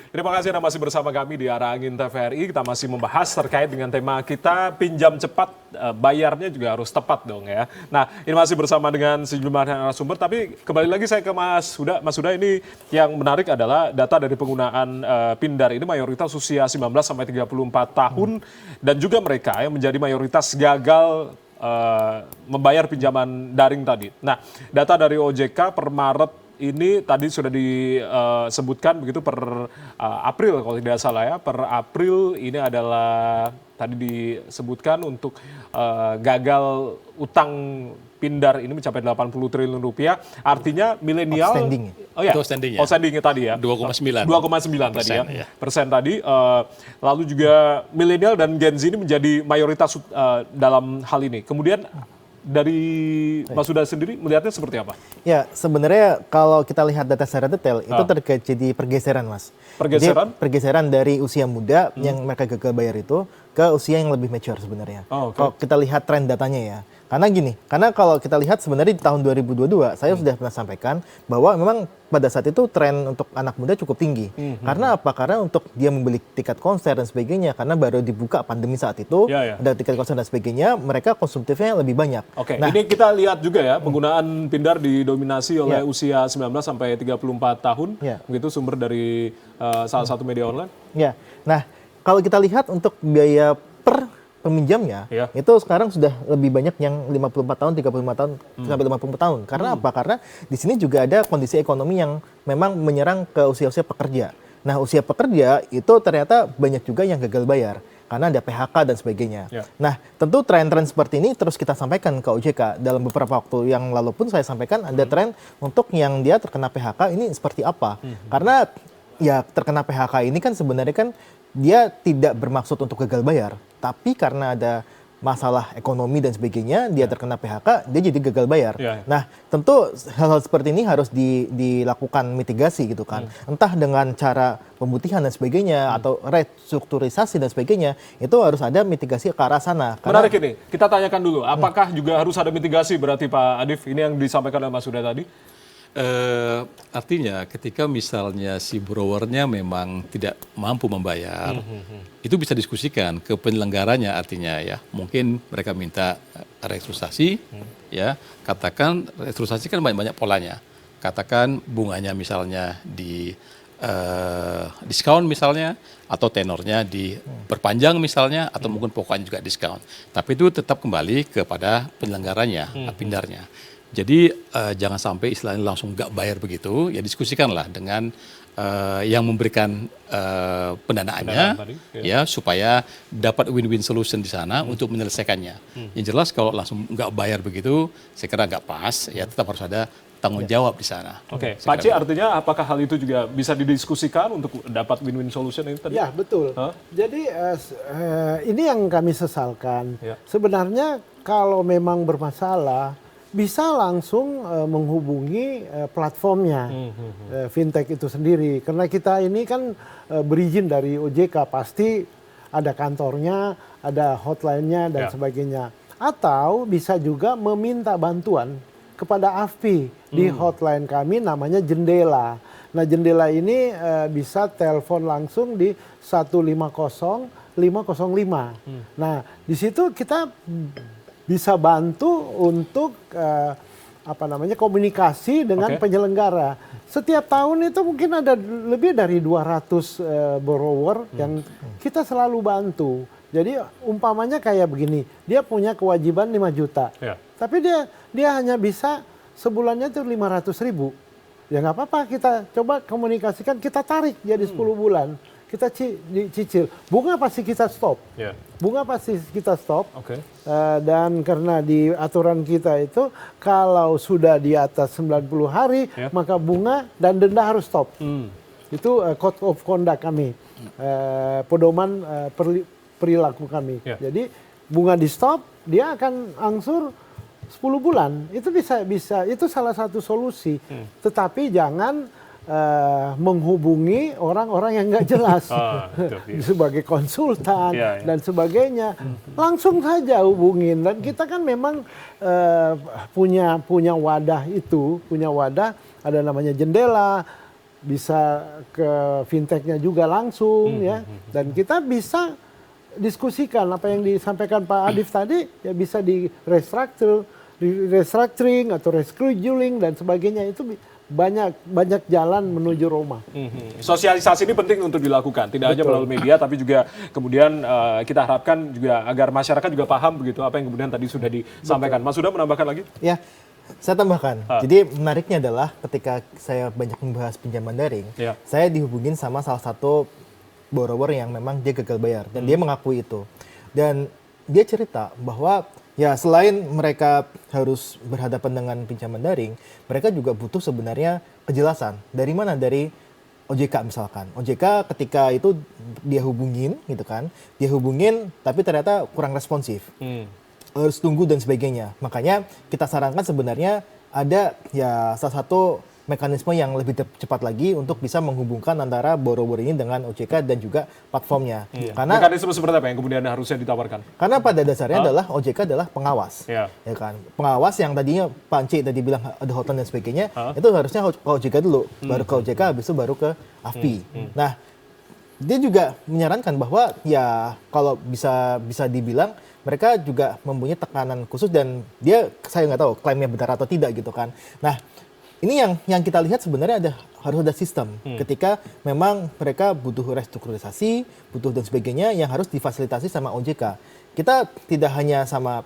Terima kasih Anda masih bersama kami di Arah Angin TVRI. Kita masih membahas terkait dengan tema kita pinjam cepat, bayarnya juga harus tepat dong ya. Nah, ini masih bersama dengan sejumlah narasumber, tapi kembali lagi saya ke Mas Huda. Mas Huda, ini yang menarik adalah data dari penggunaan Pindar ini mayoritas usia 19 sampai 34 tahun dan juga mereka yang menjadi mayoritas gagal membayar pinjaman daring tadi. Nah, data dari OJK per Maret ini tadi sudah disebutkan begitu per April kalau tidak salah ya. Per April ini adalah tadi disebutkan untuk gagal utang Pindar ini mencapai 80 triliun rupiah. Artinya milenial outstanding. Oh ya, Itu outstanding-nya. outstanding tadi ya. 2,9. 2,9 tadi ya. Ya. Persen tadi. Lalu juga milenial dan Gen Z ini menjadi mayoritas dalam hal ini. Kemudian dari Mas Huda sendiri melihatnya seperti apa? Ya, sebenarnya kalau kita lihat data secara detail, itu terjadi pergeseran, Mas. Pergeseran? Jadi, pergeseran dari usia muda yang mereka gagal bayar itu ke usia yang lebih mature sebenarnya. Oh, okay. Kalau kita lihat tren datanya ya. Karena kalau kita lihat sebenarnya di tahun 2022, saya sudah pernah sampaikan bahwa memang pada saat itu tren untuk anak muda cukup tinggi. Karena apa? Karena untuk dia membeli tiket konser dan sebagainya, karena baru dibuka pandemi saat itu, ada tiket konser dan sebagainya, mereka konsumtifnya lebih banyak. Oke, Nah, ini kita lihat juga ya, penggunaan Pindar didominasi oleh usia 19 sampai 34 tahun. Begitu sumber dari salah satu media online. Ya, nah kalau kita lihat untuk biaya per peminjamnya, itu sekarang sudah lebih banyak yang 54 tahun, 35 tahun, sampai 50 tahun. Karena apa? Karena di sini juga ada kondisi ekonomi yang memang menyerang ke usia-usia pekerja. Nah, usia pekerja itu ternyata banyak juga yang gagal bayar. Karena ada PHK dan sebagainya. Nah, tentu tren-tren seperti ini terus kita sampaikan ke OJK. Dalam beberapa waktu yang lalu pun saya sampaikan ada tren untuk yang dia terkena PHK ini seperti apa. Karena ya terkena PHK ini kan sebenarnya kan dia tidak bermaksud untuk gagal bayar, tapi karena ada masalah ekonomi dan sebagainya, dia terkena PHK, dia jadi gagal bayar. Nah, tentu hal-hal seperti ini harus dilakukan mitigasi gitu kan. Entah dengan cara pemutihan dan sebagainya, atau restrukturisasi dan sebagainya, itu harus ada mitigasi ke arah sana. Menarik ini, kita tanyakan dulu, apakah juga harus ada mitigasi berarti Pak Adif, ini yang disampaikan oleh Mas Huda tadi? Artinya ketika misalnya si borrowernya memang tidak mampu membayar, itu bisa diskusikan ke penyelenggaranya artinya ya. Mungkin mereka minta restrukturisasi, ya. Katakan restrukturisasi kan banyak-banyak polanya. Katakan bunganya misalnya di diskon misalnya, atau tenornya diperpanjang misalnya, atau mungkin pokoknya juga diskon. Tapi itu tetap kembali kepada penyelenggaranya, Pindarnya. Jadi jangan sampai istilahnya langsung nggak bayar begitu, ya diskusikanlah dengan yang memberikan pendanaannya, ya supaya dapat win-win solution di sana untuk menyelesaikannya. Yang jelas kalau langsung nggak bayar begitu, saya kira nggak pas, ya tetap harus ada tanggung jawab di sana. Oke, Pak C, artinya apakah hal itu juga bisa didiskusikan untuk dapat win-win solution ini tadi? Ya, betul. Jadi ini yang kami sesalkan. Sebenarnya kalau memang bermasalah, bisa langsung menghubungi platformnya fintech itu sendiri. Karena kita ini kan berizin dari OJK, pasti ada kantornya, ada hotline-nya dan sebagainya. Atau bisa juga meminta bantuan kepada AFPI di hotline kami namanya Jendela. Nah, Jendela ini bisa telepon langsung di 150 505. Nah, di situ kita bisa bantu untuk komunikasi dengan penyelenggara. Setiap tahun itu mungkin ada lebih dari 200 borrower yang kita selalu bantu. Jadi umpamanya kayak begini, dia punya kewajiban 5 juta, tapi dia hanya bisa sebulannya itu 500.000. Ya nggak apa-apa, kita coba komunikasikan, kita tarik jadi 10 bulan. Kita cicil, bunga pasti kita stop, bunga pasti kita stop, dan karena di aturan kita itu kalau sudah di atas 90 hari maka bunga dan denda harus stop. Itu code of conduct kami, pedoman perilaku kami. Jadi bunga di stop, dia akan angsur 10 bulan. Itu bisa itu salah satu solusi. Tetapi jangan menghubungi orang-orang yang nggak jelas sebagai konsultan dan sebagainya. Langsung saja hubungin. Dan kita kan memang punya wadah itu, punya wadah, ada namanya Jendela, bisa ke fintechnya juga langsung ya, dan kita bisa diskusikan apa yang disampaikan Pak Adif tadi ya, bisa di restructuring atau rescheduling dan sebagainya. Itu banyak jalan menuju Roma. Sosialisasi ini penting untuk dilakukan, tidak hanya melalui media, tapi juga kemudian kita harapkan juga agar masyarakat juga paham begitu apa yang kemudian tadi sudah disampaikan. Mas Huda menambahkan lagi? Ya, saya tambahkan. Jadi menariknya adalah ketika saya banyak membahas pinjaman daring, saya dihubungin sama salah satu borrower yang memang dia gagal bayar dan dia mengakui itu. Dan dia cerita bahwa ya selain mereka harus berhadapan dengan pinjaman daring, mereka juga butuh sebenarnya kejelasan. Dari mana? Dari OJK misalkan. OJK ketika itu dia hubungin gitu kan, dia hubungin tapi ternyata kurang responsif. Harus tunggu dan sebagainya. Makanya kita sarankan sebenarnya ada ya salah satu mekanisme yang lebih cepat lagi untuk bisa menghubungkan antara borrower ini dengan OJK dan juga platformnya. Karena mekanisme seperti apa yang kemudian harusnya ditawarkan? Karena pada dasarnya adalah OJK adalah pengawas, ya kan. Pengawas yang tadinya Pak Anci tadi bilang ada hotline dan sebagainya, itu harusnya ke OJK dulu, baru ke OJK, habis itu baru ke AFPI. Nah, dia juga menyarankan bahwa ya kalau bisa dibilang mereka juga mempunyai tekanan khusus dan dia saya nggak tahu klaimnya benar atau tidak gitu kan. Nah, ini yang kita lihat sebenarnya harus ada sistem ketika memang mereka butuh restrukturisasi, butuh dan sebagainya yang harus difasilitasi sama OJK. Kita tidak hanya sama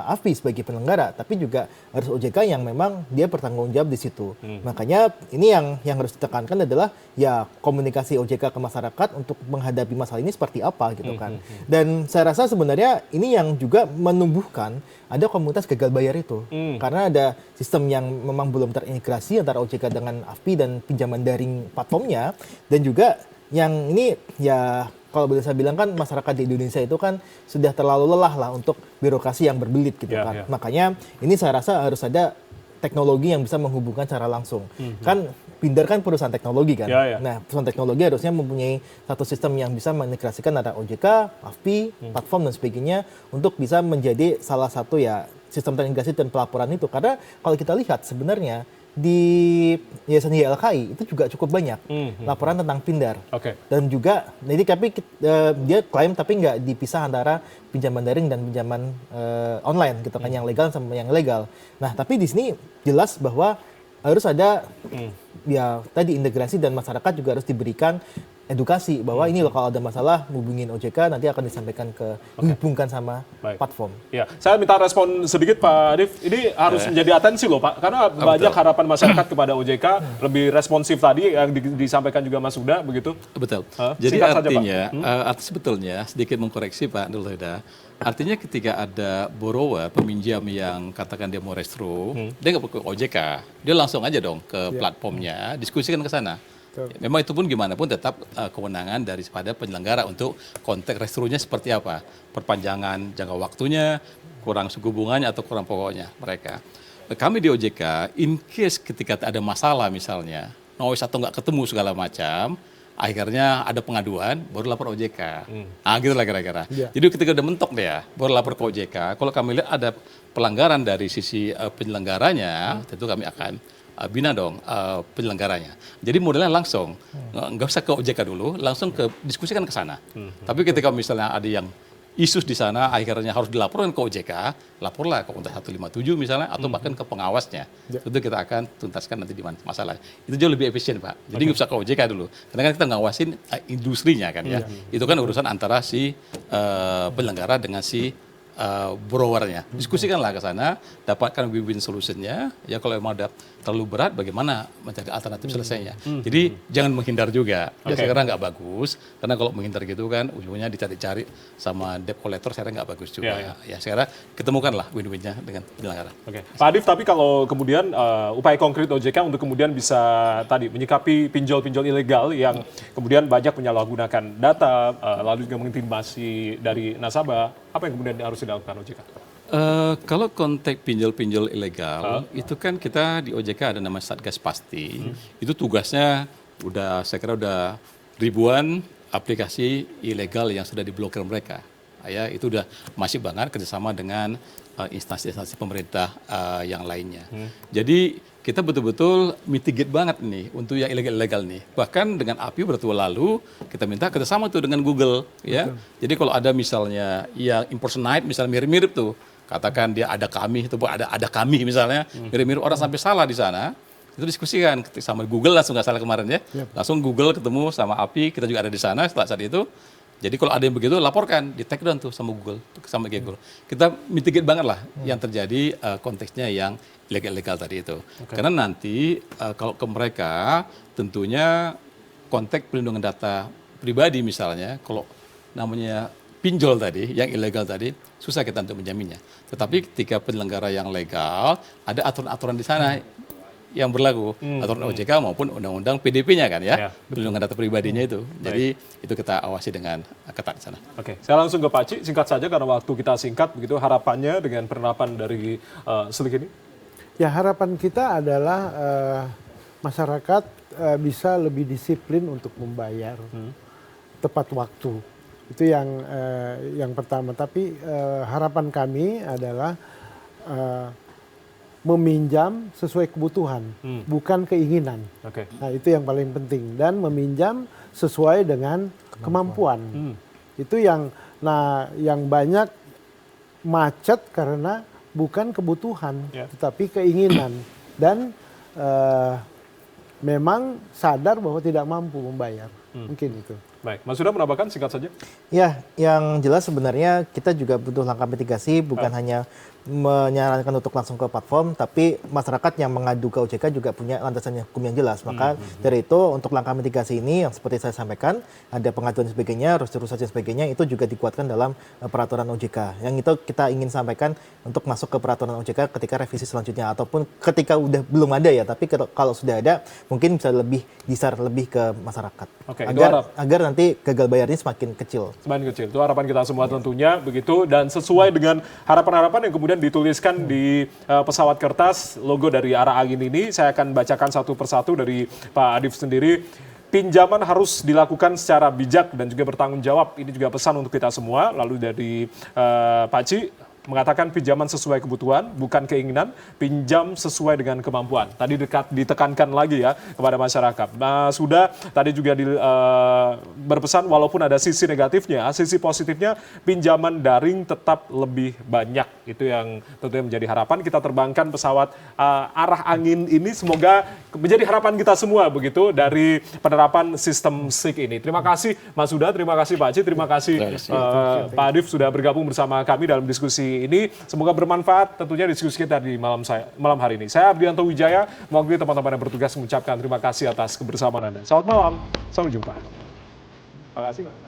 AFPI sebagai penyelenggara, tapi juga harus OJK yang memang dia bertanggung jawab di situ. Makanya ini yang harus ditekankan adalah ya komunikasi OJK ke masyarakat untuk menghadapi masalah ini seperti apa gitu kan. Dan saya rasa sebenarnya ini yang juga menumbuhkan ada komunitas gagal bayar itu. Karena ada sistem yang memang belum terintegrasi antara OJK dengan AFPI dan pinjaman daring platformnya, dan juga yang ini ya kalau boleh saya bilang kan masyarakat di Indonesia itu kan sudah terlalu lelah lah untuk birokrasi yang berbelit gitu kan. Makanya ini saya rasa harus ada teknologi yang bisa menghubungkan secara langsung. Kan Pindar kan perusahaan teknologi kan. Nah, perusahaan teknologi harusnya mempunyai satu sistem yang bisa mengintegrasikan antara OJK, AFPI, platform dan sebagainya untuk bisa menjadi salah satu ya sistem terintegrasi dan pelaporan itu. Karena kalau kita lihat sebenarnya di Yayasan YLKI itu juga cukup banyak laporan tentang Pindar. Dan juga jadi tapi dia klaim tapi nggak dipisah antara pinjaman daring dan pinjaman online gitu kan, yang legal sama yang ilegal. Nah, tapi di sini jelas bahwa harus ada ya tadi integrasi dan masyarakat juga harus diberikan edukasi bahwa ini loh kalau ada masalah hubungin OJK, nanti akan disampaikan dihubungkan sama platform. Ya, saya minta respon sedikit Pak Adif. Ini harus menjadi atensi loh Pak, karena banyak harapan masyarakat kepada OJK lebih responsif tadi yang disampaikan juga Mas Huda begitu. Betul. Jadi artinya, sebetulnya sedikit mengkoreksi Pak Nurul Huda. Artinya ketika ada borrower, peminjam yang katakan dia mau restro, dia nggak perlu ke OJK, dia langsung aja dong ke platformnya, diskusikan ke sana. Memang itu pun gimana pun tetap kewenangan daripada penyelenggara untuk konteks restrunya seperti apa. Perpanjangan jangka waktunya, kurang suku bunganya atau kurang pokoknya mereka. Kami di OJK, in case ketika ada masalah misalnya, noise atau nggak ketemu segala macam, akhirnya ada pengaduan, baru lapor OJK. Gitu lah kira-kira. Jadi ketika udah mentok dia, baru lapor ke OJK. Kalau kami lihat ada pelanggaran dari sisi penyelenggaranya, tentu kami akan bina dong penyelenggaranya. Jadi modelnya langsung, nggak usah ke OJK dulu, langsung diskusikan ke sana. Tapi ketika misalnya ada yang isu di sana, akhirnya harus dilaporkan ke OJK, laporlah ke Kontak 157 misalnya, atau bahkan ke pengawasnya. Tentu kita akan tuntaskan nanti di mana masalah. Itu jauh lebih efisien Pak. Jadi nggak usah ke OJK dulu. Karena kan kita ngawasin industrinya kan ya. Itu kan urusan antara si penyelenggara dengan si borrowernya. Diskusikanlah ke sana, dapatkan win-win solutionnya. Ya kalau memang ada terlalu berat, bagaimana mencari alternatif selesainya. Jadi jangan menghindar juga. Saya kira nggak bagus, karena kalau menghindar gitu kan ujungnya dicari-cari sama debt collector, saya kira nggak bagus juga. Ya saya kira ketemukanlah win-winnya dengan penyelenggara. Pak Adif, tapi kalau kemudian upaya konkret OJK untuk kemudian bisa tadi menyikapi pinjol-pinjol ilegal yang kemudian banyak menyalahgunakan data, lalu juga mengintimidasi dari nasabah, apa yang kemudian harus dilakukan OJK? Kalau konteks pinjol-pinjol ilegal, itu kan kita di OJK ada nama Satgas Pasti. Itu tugasnya saya kira udah ribuan aplikasi ilegal yang sudah diblokir mereka. ya itu udah masif banget kerjasama dengan instansi-instansi pemerintah yang lainnya. Jadi kita betul-betul mitigate banget nih untuk yang ilegal-ilegal nih. Bahkan dengan API beberapa lalu kita minta kerjasama tuh dengan Google ya. Jadi kalau ada misalnya yang impersonate misalnya mirip-mirip tuh, katakan dia ada kami itu ada kami misalnya mirip-mirip orang sampai salah di sana, itu diskusikan sama Google langsung nggak salah kemarin ya. Langsung Google ketemu sama API, kita juga ada di sana setelah saat itu. Jadi kalau ada yang begitu laporkan, di take down tuh sama Google, sama Google. Kita mitigate banget lah yang terjadi konteksnya yang ilegal-ilegal tadi itu. Karena nanti kalau ke mereka tentunya konteks perlindungan data pribadi misalnya, kalau namanya pinjol tadi, yang ilegal tadi, susah kita untuk menjaminnya. Tetapi ketika penyelenggara yang legal, ada aturan-aturan di sana yang berlaku, aturan OJK maupun undang-undang PDP-nya kan ya, perlindungan data pribadinya itu. Jadi itu kita awasi dengan ketat di sana. Oke, saya langsung ke Pak Ci, singkat saja karena waktu kita singkat, begitu harapannya dengan penerapan dari SLIK ini? Ya harapan kita adalah masyarakat bisa lebih disiplin untuk membayar tepat waktu. Itu yang pertama. Tapi harapan kami adalah meminjam sesuai kebutuhan, bukan keinginan. Nah itu yang paling penting. Dan meminjam sesuai dengan kemampuan. Itu yang banyak macet karena bukan kebutuhan, tetapi keinginan. Dan memang sadar bahwa tidak mampu membayar. Mungkin itu. Baik, Mas Huda menambahkan singkat saja. Ya, yang jelas sebenarnya kita juga butuh langkah mitigasi, bukan hanya menyarankan untuk langsung ke platform, tapi masyarakat yang mengadu ke OJK juga punya landasan hukum yang jelas. Maka dari itu untuk langkah mitigasi ini yang seperti saya sampaikan, ada pengaduan dan sebagainya, restrukturisasi dan sebagainya, itu juga dikuatkan dalam peraturan OJK. Yang itu kita ingin sampaikan untuk masuk ke peraturan OJK ketika revisi selanjutnya, ataupun ketika udah belum ada ya, tapi kalau sudah ada mungkin bisa lebih disar lebih ke masyarakat. Agar nanti gagal bayarnya semakin kecil. Semakin kecil. Itu harapan kita semua tentunya begitu, dan sesuai dengan harapan-harapan yang kemudian dituliskan di pesawat kertas logo dari Arah Angin ini. Saya akan bacakan satu persatu dari Pak Adif sendiri. Pinjaman harus dilakukan secara bijak dan juga bertanggung jawab. Ini juga pesan untuk kita semua. Lalu dari Pak Ci mengatakan pinjaman sesuai kebutuhan, bukan keinginan, pinjam sesuai dengan kemampuan. Tadi ditekankan lagi ya kepada masyarakat. Sudah tadi juga berpesan walaupun ada sisi negatifnya, sisi positifnya pinjaman daring tetap lebih banyak. Itu yang tentunya menjadi harapan. Kita terbangkan pesawat Arah Angin ini, semoga menjadi harapan kita semua begitu dari penerapan sistem SIK ini. Terima kasih Mas Huda, terima kasih Pak Ci, terima kasih Pak Adif sudah bergabung bersama kami dalam diskusi ini. Semoga bermanfaat tentunya diskusi kita di malam hari ini. Saya Abdianto Wijaya, mewakili teman-teman yang bertugas mengucapkan terima kasih atas kebersamaan Anda. Selamat malam, sampai jumpa. Terima kasih.